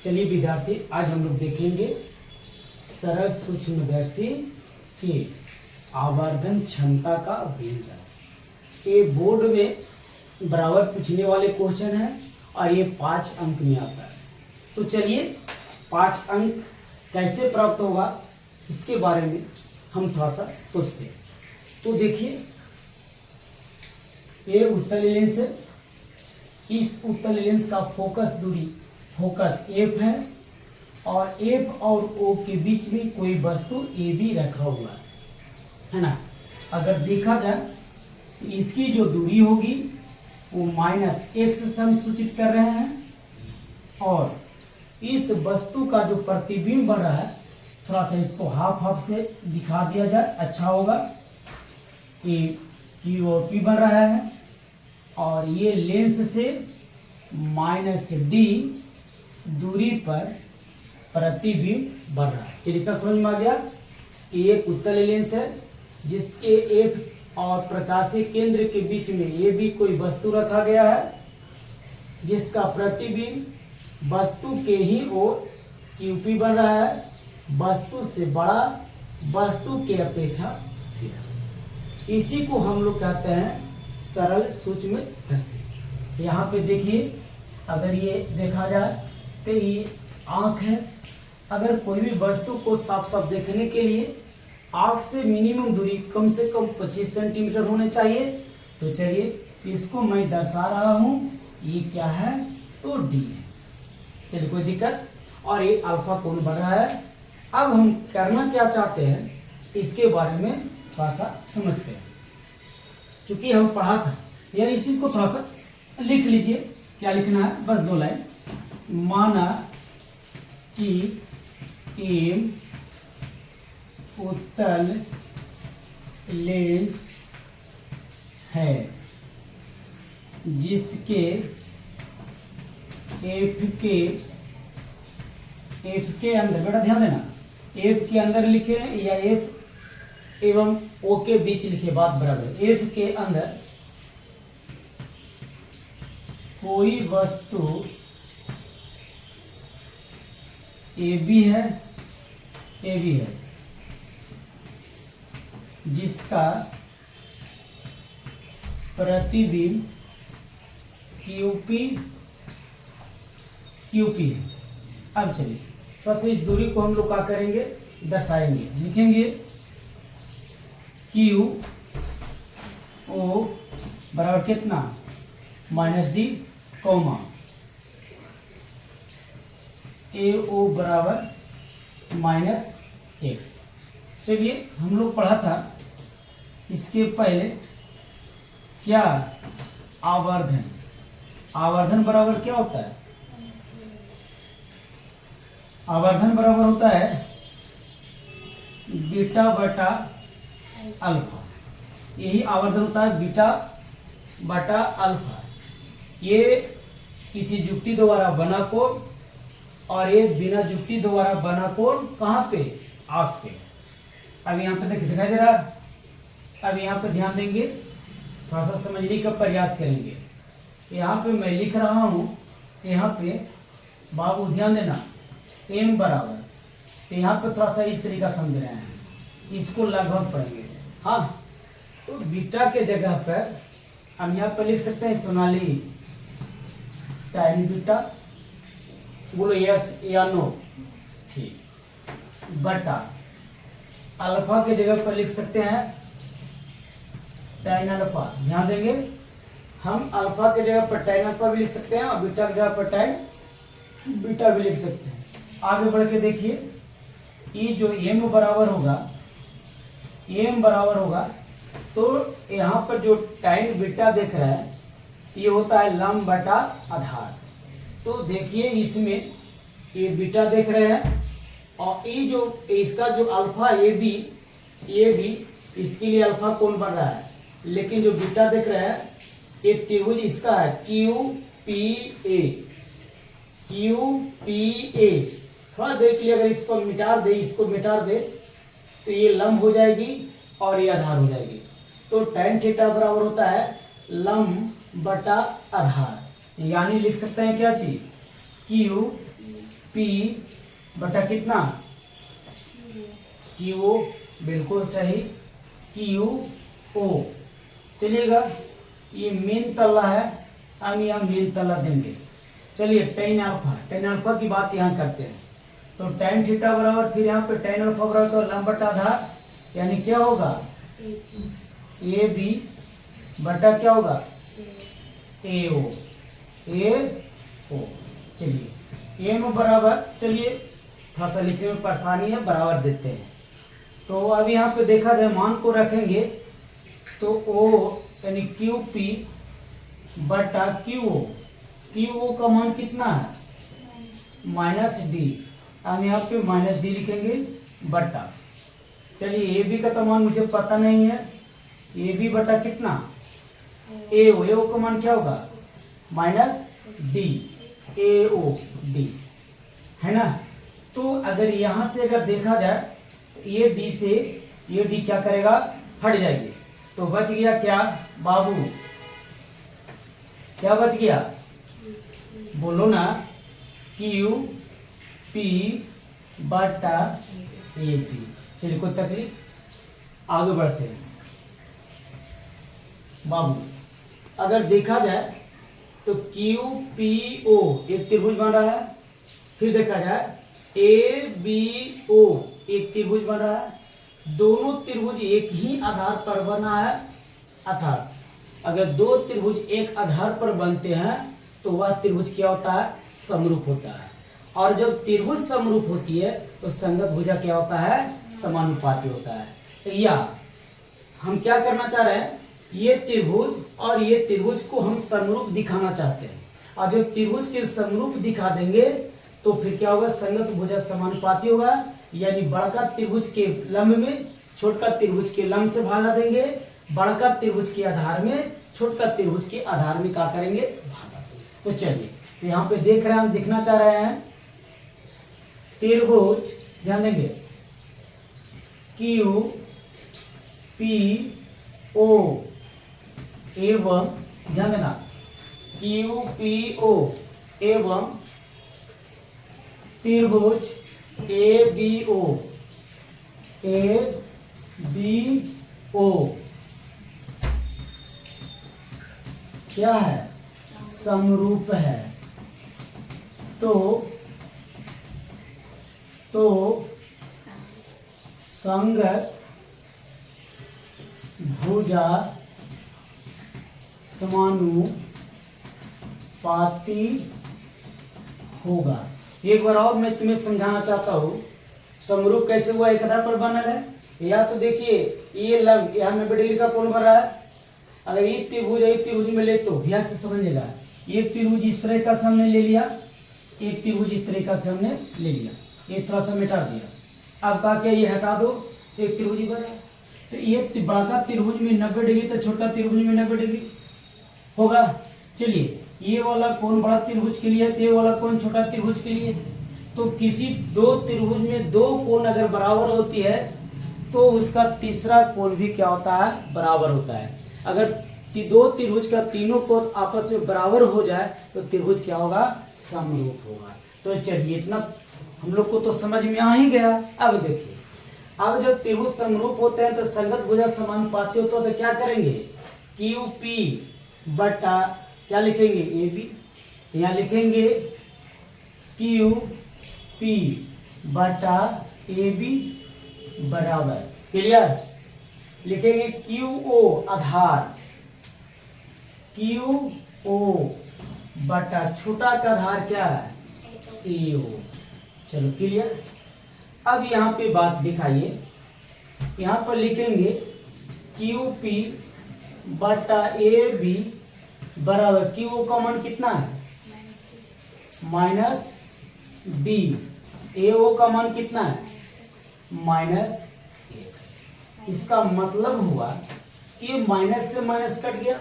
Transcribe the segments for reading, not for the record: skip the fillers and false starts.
चलिए विद्यार्थी, आज हम लोग देखेंगे सरल सूक्ष्मदर्शी के आवर्धन क्षमता का व्यंजन। ये बोर्ड में बराबर पूछने वाले क्वेश्चन है और ये 5 अंक में आता है। तो चलिए 5 अंक कैसे प्राप्त होगा इसके बारे में हम थोड़ा सा सोचते हैं। तो देखिए, ये उत्तल लेंस है। इस उत्तल लेंस का फोकस दूरी फोकस एफ है और एफ और ओ के बीच में कोई वस्तु ए बी रखा हुआ है ना। अगर देखा जाए तो इसकी जो दूरी होगी वो -x से हम सूचित कर रहे हैं और इस वस्तु का जो प्रतिबिंब बन रहा है, थोड़ा सा इसको हाफ हाफ से दिखा दिया जाए अच्छा होगा। ये क्यू और पी बन रहा है और ये लेंस से -d दूरी पर प्रतिबिंब बढ़ रहा है। चलिए इतना समझ में आ गया। एक उत्तल लेंस है जिसके एफ और प्रकाशीय केंद्र के बीच में ये भी कोई वस्तु रखा गया है, जिसका प्रतिबिंब वस्तु के ही ओर क्यूपी बन रहा है, वस्तु से बड़ा, वस्तु के अपेक्षा सीधा। इसी को हम लोग कहते हैं सरल सूक्ष्मदर्शी। यहाँ पे देखिए, अगर ये देखा जाए तो ये आँख है। अगर कोई भी वस्तु को साफ साफ देखने के लिए आँख से मिनिमम दूरी कम से कम 25 सेंटीमीटर होने चाहिए। तो चलिए इसको मैं दर्शा रहा हूँ, ये क्या है तो डी है। चलिए कोई दिक्कत। और ये अल्फा कोण बढ़ रहा है। अब हम करना क्या चाहते हैं इसके बारे में थोड़ा सा समझते हैं। चूंकि हम पढ़ा था या इसी को थोड़ा सा लिख लीजिए। क्या लिखना है, बस 2 लाइन। माना कि एम उत्तल लेंस है जिसके एफ के अंदर, बेटा ध्यान देना, एफ के अंदर लिखे या एफ एवं ओ के बीच लिखे, बात बराबर। एफ के अंदर कोई वस्तु ए बी है, जिसका प्रतिबिंब क्यूपी है। अब चलिए बस इस दूरी को हम लोग क्या करेंगे, दर्शाएंगे, लिखेंगे क्यू ओ बराबर कितना -d कॉमा ए ओ बराबर -x। चलिए हम लोग पढ़ा था इसके पहले क्या, आवर्धन बराबर क्या होता है, आवर्धन बराबर होता है बीटा बटा अल्फा। यही आवर्धन होता है, बीटा बटा अल्फा। ये किसी युक्ति द्वारा बना कोण और ये बिना युक्ति द्वारा बना कोण कहाँ पे, आँख पे। अब यहाँ पे दिखाई दे रहा है। अब यहाँ पे ध्यान देंगे, थोड़ा सा समझने का प्रयास करेंगे। यहाँ पे मैं लिख रहा हूँ, यहाँ पे बाबू ध्यान देना, एम बराबर, तो यहाँ पे थोड़ा सा इस तरीका समझ रहे हैं, इसको लगभग पढ़ेंगे। हाँ, तो बीटा के जगह पर हम यहाँ पे लिख सकते हैं सोनाली टाइन बीटा, बोलो यस या नो, ठीक। बटा अल्फा के जगह पर लिख सकते हैं टाइन अल्फा। ध्यान देंगे, हम अल्फा के जगह पर टाइन अल्फा भी लिख सकते हैं और बीटा की जगह पर टाइन बीटा भी लिख सकते हैं। आगे बढ़ के देखिए, ये जो एम बराबर होगा तो यहाँ पर जो टाइन बीटा देख रहा है ये होता है लंब बटा आधार। तो देखिए इसमें ये बीटा देख रहे हैं और ये जो इसका जो अल्फा ये भी इसके लिए अल्फा कोण बन रहा है, लेकिन जो बीटा देख रहे हैं ये त्रिभुज इसका है क्यू पी ए। थोड़ा देख लिया, अगर इसको मिटा दे तो ये लंब हो जाएगी और ये आधार हो जाएगी। तो tan थीटा बराबर होता है लंब बटा आधार। यानी लिख सकते हैं क्या चीज, क्यू पी बटा कितना क्यू, बिल्कुल सही, क्यू ओ। चलिएगा, ये मेन तल्ला है, हम यहाँ मेन तल्ला देंगे। चलिए टेन अल्फा की बात यहाँ करते हैं। तो टेन थीटा बराबर, फिर यहाँ पे टेन अल्फा बराबर तो लंब बटा आधार, यानी क्या होगा ए बी बटा क्या होगा ए ओ। चलिए ए में बराबर, चलिए थोड़ा सा लिखने में परेशानी है, बराबर देते हैं। तो अब यहाँ पे देखा जाए मान को रखेंगे तो ओ यानी क्यू पी बटा क्यू ओ का मान कितना है माइनस डी, हम यहाँ पे माइनस डी लिखेंगे बटा। चलिए ए बी का तो मान मुझे पता नहीं है, ए बी बटा कितना ए ओ का मान क्या होगा माइनस डी, ए ओ डी, है ना। तो अगर यहाँ से अगर देखा जाए तो ये डी से ये डी क्या करेगा हट जाएगी, तो बच गया क्या बाबू, क्या बच गया बोलो ना, क्यू पी बटा ए पी। चलिए कोई तकलीफ, आगे बढ़ते हैं बाबू। अगर देखा जाए तो क्यू पी ओ एक त्रिभुज बन रहा है, फिर देखा जाए ए बी ओ एक त्रिभुज बन रहा है, दोनों त्रिभुज एक ही आधार पर बना है। अर्थात अगर दो त्रिभुज एक आधार पर बनते हैं तो वह त्रिभुज क्या होता है समरूप होता है, और जब त्रिभुज समरूप होती है तो संगत भुजा क्या होता है समानुपाती होता है। या हम क्या करना चाह रहे हैं, ये त्रिभुज और ये त्रिभुज को हम समरूप दिखाना चाहते हैं, और जब त्रिभुज के समरूप दिखा देंगे तो फिर क्या होगा संगत भुजा समानुपाती होगा, यानी बड़का त्रिभुज के लंब में छोटका त्रिभुज के लंब से भागा देंगे, बड़का त्रिभुज के आधार में छोटका त्रिभुज के आधार में क्या करेंगे भागा देंगे। तो चलिए तो यहाँ पे देख रहे हैं, हम दिखना चाह रहे हैं त्रिभुज, ध्यान देंगे क्यू पी ओ एवं, ध्यान देना क्यू पी ओ एवं त्रिभुज ए बी ओ क्या है समरूप है। तो संगत भुजा समानुपाती होगा। एक बार और मैं तुम्हें समझाना चाहता हूँ, समरूप कैसे हुआ, एक आधार पर बनल है। या तो देखिए ये लंब यहाँ 90 डिग्री का कोण बन रहा है, अगर ये त्रिभुज में ले तो यहाँ से समझेगा, एक त्रिभुज इस तरह का हमने ले लिया, एक त्रिभुज इस तरह का हमने ले लिया, ये थोड़ा सा मिटा दिया, अब कहा क्या ये हटा दो, एक त्रिभुज बन रहा है। तो ये बड़ा त्रिभुज में 90 डिग्री तो छोटा त्रिभुज में 90 डिग्री होगा। चलिए ये वाला कोण बड़ा त्रिभुज के लिए, तो ये वाला कोण छोटा त्रिभुज के लिए। तो किसी दो त्रिभुज में दो कोण अगर बराबर होती है तो उसका तीसरा कोण भी क्या होता है बराबर होता है। अगर दो त्रिभुज का तीनों कोण आपस में बराबर हो जाए तो त्रिभुज क्या होगा समरूप होगा। तो चलिए इतना हम लोग को तो समझ में आ ही गया। अब देखिए, अब जब त्रिभुज समरूप होते हैं तो संगत भुजा समानुपाती होता है, तो क्या करेंगे क्यू पी बटा क्या लिखेंगे ए बी, यहाँ लिखेंगे क्यू पी बटा ए बी बराबर, क्लियर, लिखेंगे क्यू ओ आधार, क्यू ओ बटा छोटा का आधार क्या है ए ओ। चलो क्लियर। अब यहाँ पे बात दिखाइए, यहाँ पर लिखेंगे क्यू पी बटा ए बी बराबर, क्यू ओ का मान कितना है माइनस डी, ए ओ का मान कितना है माइनस एक्स। इसका मतलब हुआ कि माइनस से माइनस कट गया।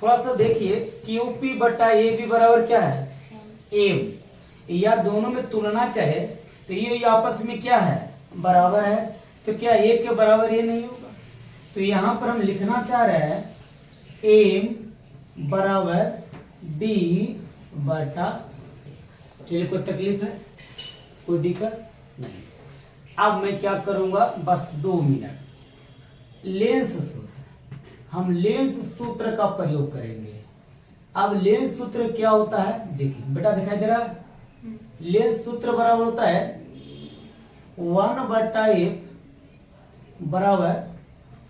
थोड़ा सा देखिए क्यू पी बटा ए बी बराबर क्या है एम, या दोनों में तुलना कहे तो ये आपस में क्या है बराबर है, तो क्या ए के बराबर ये नहीं होगा। तो यहाँ पर हम लिखना चाह रहे हैं एम बराबर डी बटा एक्स। चलिए, कोई तकलीफ है, कोई दिक्कत नहीं। अब मैं क्या करूंगा, बस 2 मिनट। लेंस सूत्र, हम लेंस सूत्र का प्रयोग करेंगे। अब लेंस सूत्र क्या होता है, देखिए बेटा, दिखाई दे रहा है। लेंस सूत्र बराबर होता है 1/f बराबर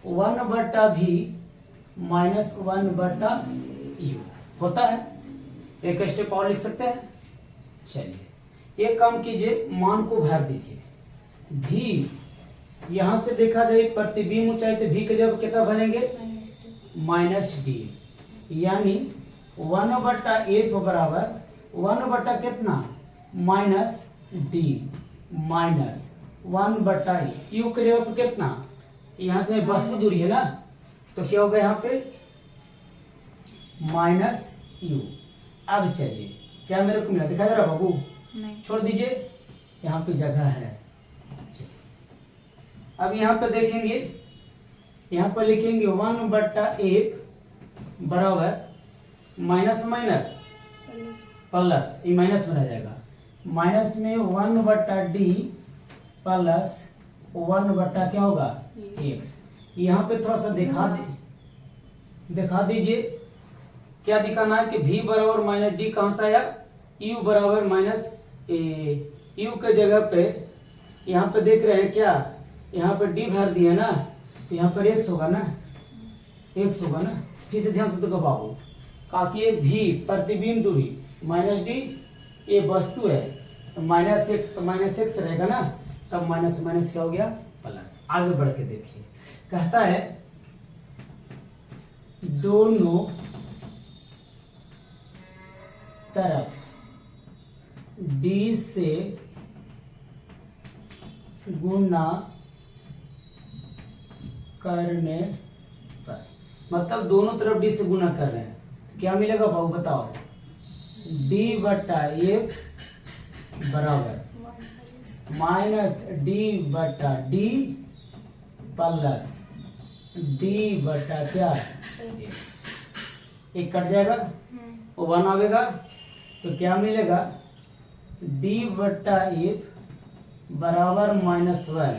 1/v माइनस 1/u होता है। एक स्टेप और लिख सकते हैं। चलिए एक काम कीजिए, मान को भर दीजिए। भी यहां से देखा जाए प्रतिबिंब ऊंचाई, तो भी के जब कितना भरेंगे, -d, यानी 1/f बराबर 1 कितना -d माइनस 1/u। यू के जगह पर कितना, यहां से वस्तु दूरी है ना, तो क्या होगा यहाँ पे -u। अब चलिए, क्या मेरे को मिला, दिखा दे रहा बाबू, नहीं। छोड़ दीजिए, यहाँ पे जगह है। अब यहाँ पे देखेंगे, यहाँ पर लिखेंगे 1/f बराबर माइनस माइनस प्लस, ये माइनस बना जाएगा, माइनस में 1/d प्लस 1/ क्या होगा x। यहाँ पे थोड़ा सा दिखा दीजिए, क्या दिखाना है कि v बराबर -d कहाँ से आया, u बराबर -u के जगह पे यहाँ पे देख रहे हैं क्या, यहाँ पर d भर दिया ना, तो यहाँ पर x होगा ना, x होगा ना। फिर से ध्यान से देखो बाबू, कहा कि ये v प्रतिबिंब दूरी -d, ये वस्तु है, तो -x रहेगा ना, तब माइनस माइनस क्या हो गया, प्लस। आगे बढ़ के देखिए, कहता है दोनों तरफ d से गुना करने पर, मतलब दोनों तरफ d से गुना कर रहे हैं, तो क्या मिलेगा बाबू बताओ, d/f बराबर -d/d प्लस d/ क्या, एक कट जाएगा, वो 1 आवेगा, तो क्या मिलेगा, d/f बराबर -1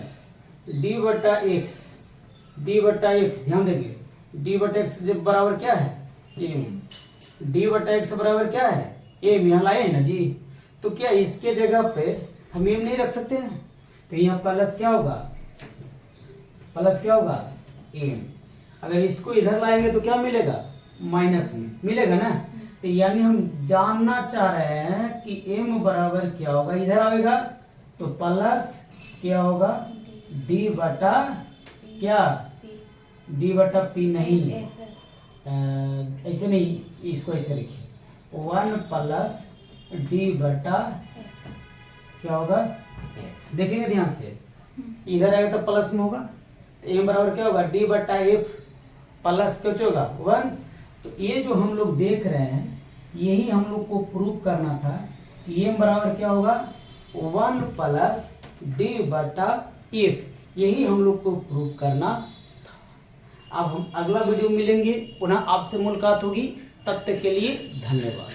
d/x, ध्यान देंगे, d/x जब बराबर क्या है, d/x बराबर क्या है, m, यहाँ लाए हैं ना जी, तो क्या इसके जगह पे हम m नहीं रख सकते हैं, तो यहाँ प्लस क्या होगा, m। अगर इसको इधर लाएंगे तो क्या मिलेगा, माइनस में मिलेगा ना, तो यानी हम जानना चाह रहे हैं कि m बराबर क्या होगा, इधर आएगा तो प्लस क्या होगा, d/p नहीं, ऐसे नहीं, इसको ऐसे लिखिए 1 प्लस d/, क्या होगा, देखेंगे ध्यान से, इधर आएगा तो प्लस में होगा, तो m बराबर क्या होगा, d/f प्लस क्या होगा 1। तो ये जो हम लोग देख रहे हैं, यही हम लोग को प्रूव करना था कि m बराबर क्या होगा, 1 प्लस d/f, यही हम लोग को प्रूव करना था। अब हम अगला वीडियो मिलेंगे, पुनः आपसे मुलाकात होगी, तब तक के लिए धन्यवाद।